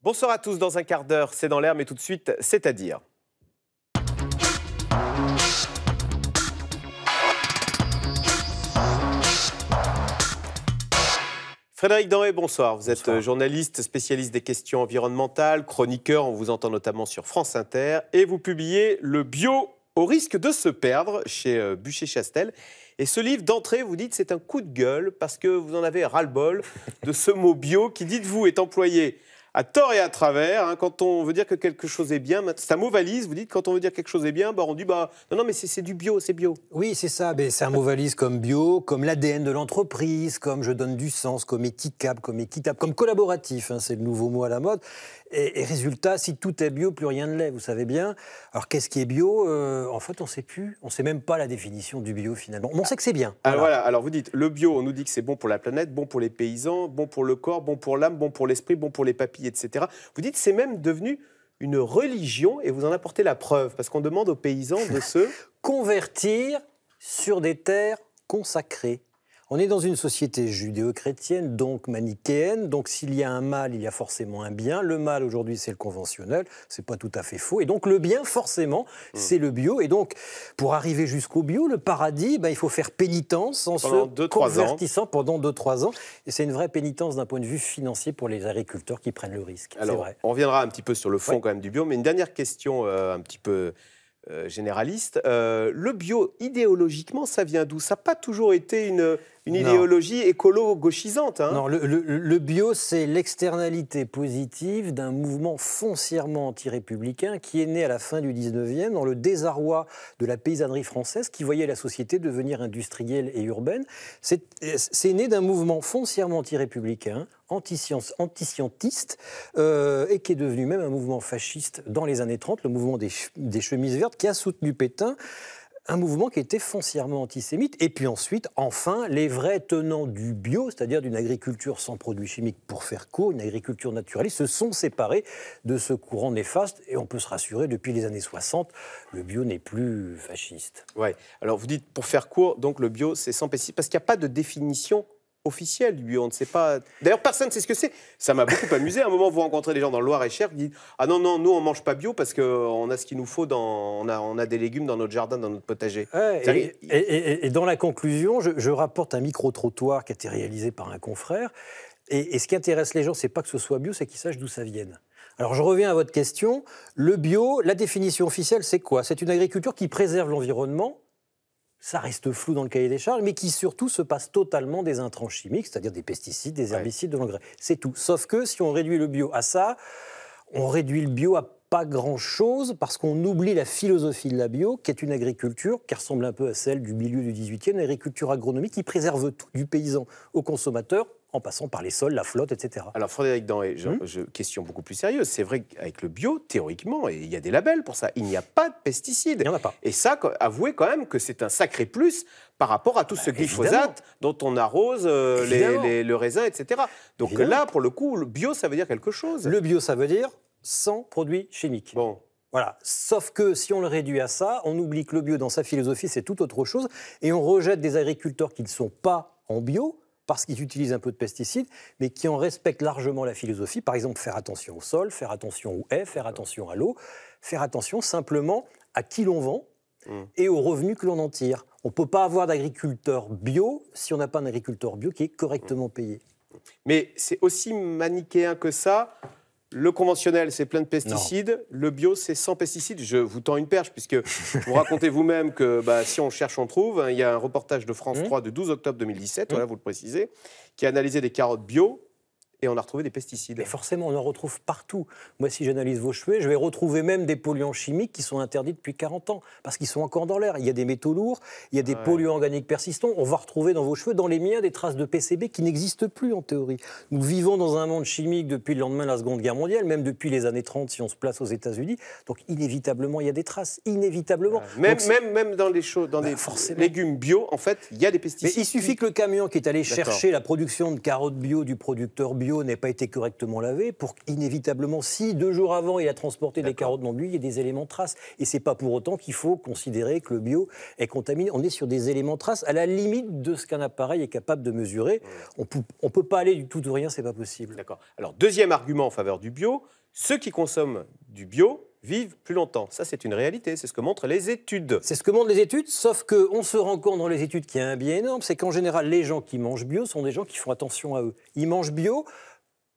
Bonsoir à tous, dans un quart d'heure, c'est dans l'air, mais tout de suite, c'est-à-dire. Frédéric Denré, bonsoir. Vous êtes journaliste, spécialiste des questions environnementales, chroniqueur, on vous entend notamment sur France Inter, et vous publiez Le bio au risque de se perdre chez Buchet-Chastel. Et ce livre, d'entrée, vous dites, c'est un coup de gueule parce que vous en avez ras-le-bol de ce mot bio qui, dites-vous, est employé à tort et à travers, hein, quand on veut dire que quelque chose est bien, c'est un mot valise, vous dites, quand on veut dire que quelque chose est bien, on dit, non, mais c'est du bio, c'est bio. Oui, c'est ça, c'est un mot valise comme bio, comme l'ADN de l'entreprise, comme je donne du sens, comme éthiquable, comme équitable, comme collaboratif, hein, c'est le nouveau mot à la mode. Et résultat, si tout est bio, plus rien ne l'est, vous savez bien. Alors qu'est-ce qui est bio? En fait, on ne sait plus, on ne sait même pas la définition du bio finalement. Mais on sait que c'est bien. Voilà. Alors vous dites, le bio, on nous dit que c'est bon pour la planète, bon pour les paysans, bon pour le corps, bon pour l'âme, bon pour l'esprit, bon pour les papilles, etc. Vous dites c'est même devenu une religion et vous en apportez la preuve, parce qu'on demande aux paysans de se convertir sur des terres consacrées. On est dans une société judéo-chrétienne, donc manichéenne, donc s'il y a un mal, il y a forcément un bien. Le mal, aujourd'hui, c'est le conventionnel, c'est pas tout à fait faux. Et donc le bien, forcément, c'est le bio. Et donc, pour arriver jusqu'au bio, le paradis, il faut faire pénitence en se convertissant pendant 2-3 ans. Et c'est une vraie pénitence d'un point de vue financier pour les agriculteurs qui prennent le risque. Alors, vrai. On reviendra un petit peu sur le fond quand même du bio, mais une dernière question un petit peu généraliste. Le bio, idéologiquement, ça vient d'où? Ça n'a pas toujours été une idéologie écolo-gauchisante. Hein. Non, le bio, c'est l'externalité positive d'un mouvement foncièrement anti-républicain qui est né à la fin du 19e dans le désarroi de la paysannerie française qui voyait la société devenir industrielle et urbaine. C'est né d'un mouvement foncièrement anti-républicain, anti-scientiste, et qui est devenu même un mouvement fasciste dans les années 30, le mouvement des chemises vertes, qui a soutenu Pétain. Un mouvement qui était foncièrement antisémite. Et puis ensuite, enfin, les vrais tenants du bio, c'est-à-dire d'une agriculture sans produits chimiques, pour faire court, une agriculture naturaliste, se sont séparés de ce courant néfaste. Et on peut se rassurer, depuis les années 60, le bio n'est plus fasciste. Oui. Alors vous dites, pour faire court, donc le bio, c'est sans pesticides, parce qu'il n'y a pas de définition officiel du bio, on ne sait pas. D'ailleurs, personne ne sait ce que c'est. Ça m'a beaucoup amusé. À un moment, vous rencontrez des gens dans le Loir-et-Cher qui disent « Ah non, nous, on ne mange pas bio parce qu'on a ce qu'il nous faut, on a des légumes dans notre jardin, dans notre potager. » Et dans la conclusion, je rapporte un micro-trottoir qui a été réalisé par un confrère. Et ce qui intéresse les gens, ce n'est pas que ce soit bio, c'est qu'ils sachent d'où ça vienne. Alors, je reviens à votre question. Le bio, la définition officielle, c'est quoi? C'est une agriculture qui préserve l'environnement. Ça reste flou dans le cahier des charges, mais qui surtout se passe totalement des intrants chimiques, c'est-à-dire des pesticides, des herbicides, de l'engrais. C'est tout. Sauf que si on réduit le bio à ça, on réduit le bio à pas grand-chose, parce qu'on oublie la philosophie de la bio, qui est une agriculture qui ressemble un peu à celle du milieu du 18e, une agriculture agronomique qui préserve tout, du paysan au consommateur, en passant par les sols, la flotte, etc. Alors Frédéric Denré, question beaucoup plus sérieuse. C'est vrai qu'avec le bio, théoriquement, et il y a des labels pour ça, il n'y a pas de pesticides. Il n'y en a pas. Et ça, avouez quand même que c'est un sacré plus par rapport à tout ce glyphosate dont on arrose le raisin, etc. Donc là, pour le coup, le bio, ça veut dire quelque chose. Le bio, ça veut dire sans produits chimiques. Bon. Voilà. Sauf que si on le réduit à ça, on oublie que le bio, dans sa philosophie, c'est tout autre chose. Et on rejette des agriculteurs qui ne sont pas en bio, parce qu'ils utilisent un peu de pesticides, mais qui en respectent largement la philosophie. Par exemple, faire attention au sol, faire attention aux haies, faire attention à l'eau, faire attention simplement à qui l'on vend et aux revenus que l'on en tire. On ne peut pas avoir d'agriculteur bio si on n'a pas un agriculteur bio qui est correctement payé. Mais c'est aussi manichéen que ça. Le conventionnel, c'est plein de pesticides. Non. Le bio, c'est sans pesticides. Je vous tends une perche, puisque vous racontez vous-même que si on cherche, on trouve. Il y a un reportage de France 3 de 12 octobre 2017, voilà, vous le précisez, qui a analysé des carottes bio. Et on a retrouvé des pesticides. Mais forcément, on en retrouve partout. Moi, si j'analyse vos cheveux, je vais retrouver même des polluants chimiques qui sont interdits depuis 40 ans, parce qu'ils sont encore dans l'air. Il y a des métaux lourds, il y a des polluants organiques persistants. On va retrouver dans vos cheveux, dans les miens, des traces de PCB qui n'existent plus en théorie. Nous vivons dans un monde chimique depuis le lendemain de la Seconde Guerre mondiale, même depuis les années 30, si on se place aux États-Unis. Donc, inévitablement, il y a des traces. Inévitablement. Même dans les légumes bio, en fait, il y a des pesticides. Mais il suffit que le camion qui est allé chercher la production de carottes bio du producteur bio bio n'ait pas été correctement lavé pour qu'inévitablement, si 2 jours avant il a transporté des carottes non bio, il y ait des éléments de trace. Et c'est pas pour autant qu'il faut considérer que le bio est contaminé. On est sur des éléments de trace à la limite de ce qu'un appareil est capable de mesurer. On peut pas aller du tout ou rien, c'est pas possible. D'accord. Alors, deuxième argument en faveur du bio, ceux qui consomment du bio vivent plus longtemps. Ça, c'est une réalité, c'est ce que montrent les études. C'est ce que montrent les études, sauf qu'on se rend compte dans les études qu'il y a un biais énorme, c'est qu'en général, les gens qui mangent bio sont des gens qui font attention à eux. Ils mangent bio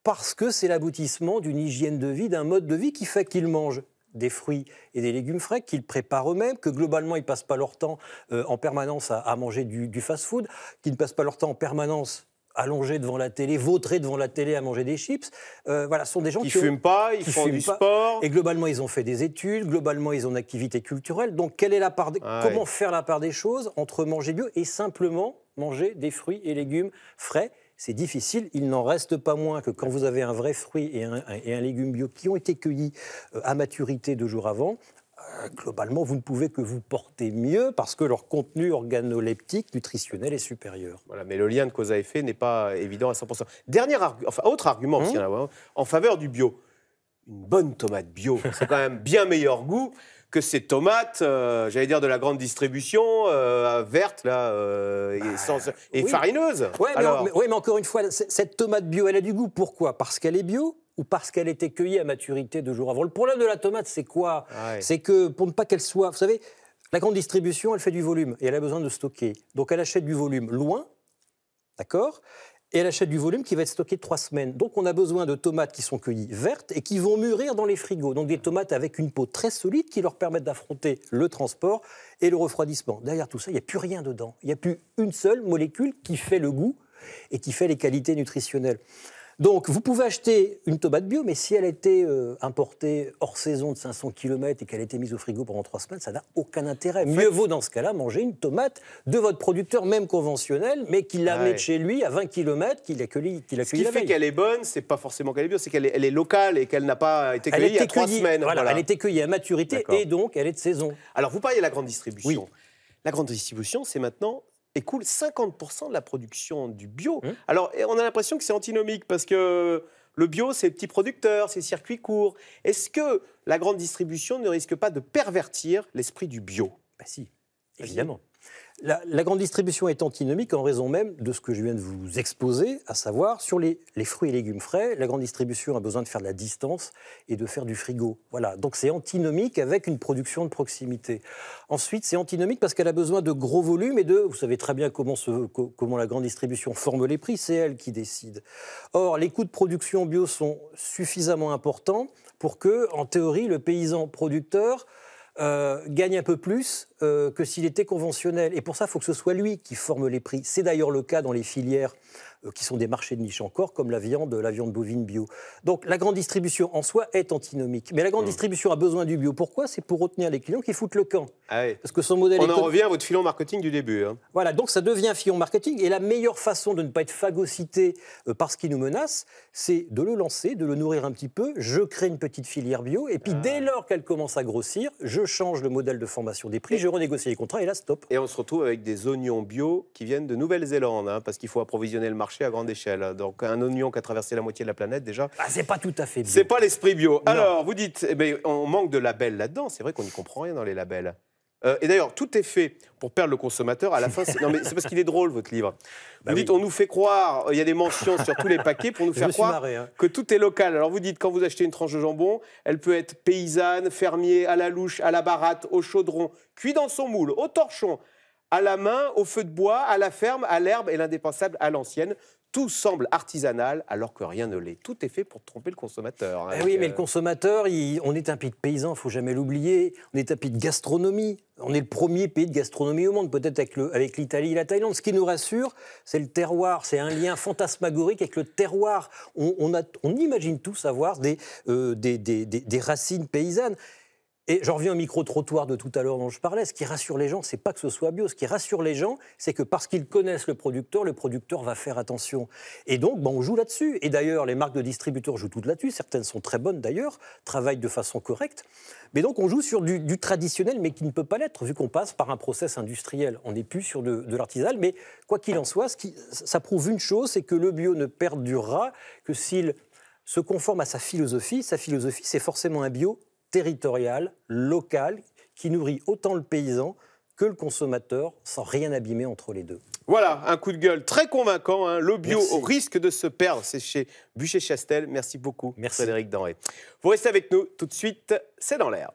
parce que c'est l'aboutissement d'une hygiène de vie, d'un mode de vie qui fait qu'ils mangent des fruits et des légumes frais, qu'ils préparent eux-mêmes, que globalement, ils ne passent pas leur temps en permanence à manger du fast-food, qu'ils ne passent pas leur temps en permanence allongés devant la télé, vautrés devant la télé à manger des chips. Voilà, ce sont des gens qui fument pas, ils font du sport. Et globalement, ils ont fait des études, globalement, ils ont une activité culturelle. Donc, quelle est la part comment faire la part des choses entre manger bio et simplement manger des fruits et légumes frais? C'est difficile. Il n'en reste pas moins que quand vous avez un vrai fruit et un légume bio qui ont été cueillis à maturité 2 jours avant, globalement, vous ne pouvez que vous porter mieux parce que leur contenu organoleptique, nutritionnel est supérieur. Voilà, mais le lien de cause à effet n'est pas évident à 100%. Autre argument aussi, en faveur du bio. Une bonne tomate bio, c'est quand même bien meilleur goût que ces tomates, j'allais dire de la grande distribution, vertes là, et farineuses. Oui, mais encore une fois, cette tomate bio, elle a du goût. Pourquoi? Parce qu'elle est bio ou parce qu'elle était cueillie à maturité 2 jours avant? Le problème de la tomate, c'est quoi? C'est que pour ne pas qu'elle soit... Vous savez, la grande distribution, elle fait du volume et elle a besoin de stocker. Donc elle achète du volume loin, d'accord? Et elle achète du volume qui va être stocké 3 semaines. Donc on a besoin de tomates qui sont cueillies vertes et qui vont mûrir dans les frigos. Donc des tomates avec une peau très solide qui leur permettent d'affronter le transport et le refroidissement. Derrière tout ça, il n'y a plus rien dedans. Il n'y a plus une seule molécule qui fait le goût et qui fait les qualités nutritionnelles. Donc, vous pouvez acheter une tomate bio, mais si elle a été importée hors saison de 500 km et qu'elle a été mise au frigo pendant 3 semaines, ça n'a aucun intérêt. Mieux vaut, dans ce cas-là, manger une tomate de votre producteur, même conventionnel, mais qu'il la met chez lui à 20 km, qu'il a cueilli la veille. Ce qui fait qu'elle est bonne, c'est pas forcément qu'elle est bio, c'est qu'elle est locale et qu'elle n'a pas été cueillie il y a 3 semaines. Voilà. Elle a été cueillie à maturité et donc elle est de saison. Alors, vous parliez de la grande distribution. Oui. La grande distribution, c'est maintenant... écoule 50% de la production du bio. Alors, on a l'impression que c'est antinomique parce que le bio, c'est les petits producteurs, c'est les circuits courts. Est-ce que la grande distribution ne risque pas de pervertir l'esprit du bio? Si, évidemment. La grande distribution est antinomique en raison même de ce que je viens de vous exposer, à savoir sur les fruits et légumes frais, la grande distribution a besoin de faire de la distance et de faire du frigo. Voilà, donc c'est antinomique avec une production de proximité. Ensuite, c'est antinomique parce qu'elle a besoin de gros volumes et vous savez très bien comment la grande distribution forme les prix, c'est elle qui décide. Or, les coûts de production bio sont suffisamment importants pour que, en théorie, le paysan producteur gagne un peu plus que s'il était conventionnel. Et pour ça, il faut que ce soit lui qui forme les prix. C'est d'ailleurs le cas dans les filières qui sont des marchés de niche encore, comme la viande bovine bio. Donc la grande distribution en soi est antinomique. Mais la grande distribution a besoin du bio. Pourquoi? C'est pour retenir les clients qui foutent le camp. Parce que son modèle on en revient à votre filon marketing du début. Voilà, donc ça devient filon marketing. Et la meilleure façon de ne pas être phagocyté par ce qui nous menace, c'est de le lancer, de le nourrir un petit peu. Je crée une petite filière bio. Et puis dès lors qu'elle commence à grossir, je change le modèle de formation des prix, je renégocie les contrats et là, stop. Et on se retrouve avec des oignons bio qui viennent de Nouvelle-Zélande, parce qu'il faut approvisionner le marché à grande échelle. Donc un oignon qui a traversé la moitié de la planète déjà. C'est pas tout à fait bio. C'est pas l'esprit bio. Non. Alors vous dites, on manque de labels là-dedans. C'est vrai qu'on n'y comprend rien dans les labels. Et d'ailleurs, tout est fait pour perdre le consommateur. À la fin, non mais c'est parce qu'il est drôle votre livre. Vous dites, on nous fait croire, il y a des mentions sur tous les paquets pour nous faire croire que tout est local. Alors vous dites, quand vous achetez une tranche de jambon, elle peut être paysanne, fermier, à la louche, à la baratte, au chaudron, cuit dans son moule, au torchon, à la main, au feu de bois, à la ferme, à l'herbe et l'indépensable à l'ancienne. Tout semble artisanal alors que rien ne l'est. Tout est fait pour tromper le consommateur. Oui, mais le consommateur, on est un pays de paysans, il ne faut jamais l'oublier. On est un pays de gastronomie. On est le premier pays de gastronomie au monde, peut-être avec l'Italie et la Thaïlande. Ce qui nous rassure, c'est le terroir. C'est un lien fantasmagorique avec le terroir. On imagine tous avoir des racines paysannes. Et j'en reviens au micro-trottoir de tout à l'heure dont je parlais. Ce qui rassure les gens, c'est pas que ce soit bio. Ce qui rassure les gens, c'est que parce qu'ils connaissent le producteur va faire attention. Et donc, on joue là-dessus. Et d'ailleurs, les marques de distributeurs jouent toutes là-dessus. Certaines sont très bonnes d'ailleurs, travaillent de façon correcte. Mais donc, on joue sur du traditionnel, mais qui ne peut pas l'être, vu qu'on passe par un process industriel. On n'est plus sur de l'artisanal. Mais quoi qu'il en soit, ça prouve une chose, c'est que le bio ne perdurera que s'il se conforme à sa philosophie. Sa philosophie, c'est forcément un bio territorial, local, qui nourrit autant le paysan que le consommateur, sans rien abîmer entre les deux. Voilà, un coup de gueule très convaincant. Hein. Le bio Merci. au risque de se perdre, c'est chez Bucher-Chastel. Merci beaucoup, Merci. Frédéric Denrey. Vous restez avec nous tout de suite, c'est dans l'air.